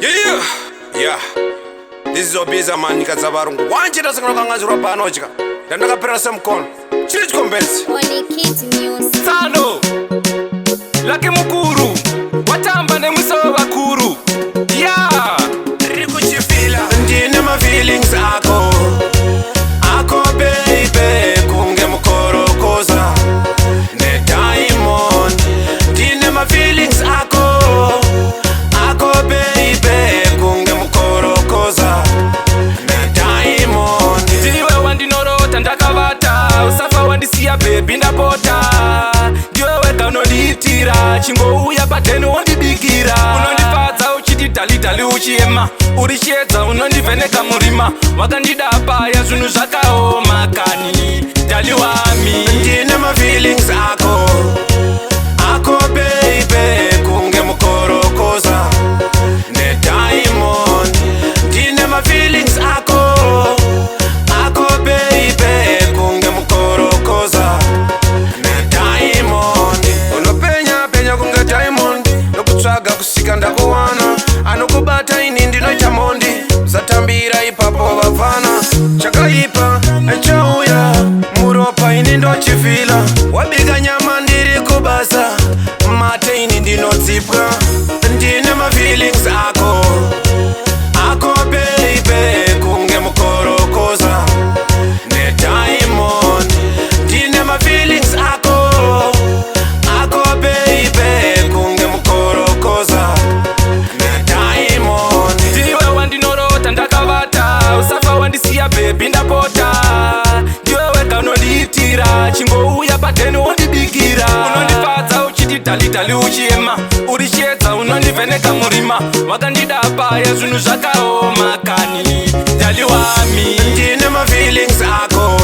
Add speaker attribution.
Speaker 1: Yeah. This is Obiza man nikatsavarungu. Wanchita singana kangazirwa pano chika. Ndandakapera semkono. Chiri chikombenzi.
Speaker 2: Only Kids Music.
Speaker 3: Sano Lake mukuru watamba nemwiso wakuru. Yeah.
Speaker 1: Rikuchifila. Ndine ma feelings ako. Ako baby kunge mukorokoza. Ne diamond. Ndine ma feelings ako. Ako baby kunge mukorokoza. Ne diamond.
Speaker 3: Ndiwe wandinorota ndakavata. Usafa wandisiya baby ndapota. Ndiwe wega unondiitira. Chingouya pateni wondibikira. Unondifadza uchiti dali uchiema. Uri chiedza unondivheneka murima. Wakandida paya zvinhu zvakaoma kani. Dali wami.
Speaker 1: Ndine ma feelings ako. Ako baby kunge mukorokoza. Ne diamond. Ndine ma feelings ako. Ako baby kunge mukorokoza. Ne diamond. Unopenya kunge diamond. Nokutsvaga kusika ndakuwana. Anokubata ini ndinoita mondi. Musatambira ipapo vafana. Chakaipa echauya muropa ini ndochifila. Wabika nyama ndiri kubasa. Mate ini ndinotsipwa. Ndine ma feelings ako. Ako baby kunge mukorokoza. Ne diamond. Ndine ma feelings ako. Ako baby kunge mukorokoza. Ne diamond.
Speaker 3: Ndiwe wandinorota ndakavata. Usafa wandisiya baby ndapota. Ndiwe wega unondiitira. Chingouya pateni wondibikira. Unondifadza uchiti dali uchiema. Uri chiedza unondivheneka murima. Wakandida paya zvinhu zvakaoma kani. Dali wami.
Speaker 1: Ndine ma feelings ako.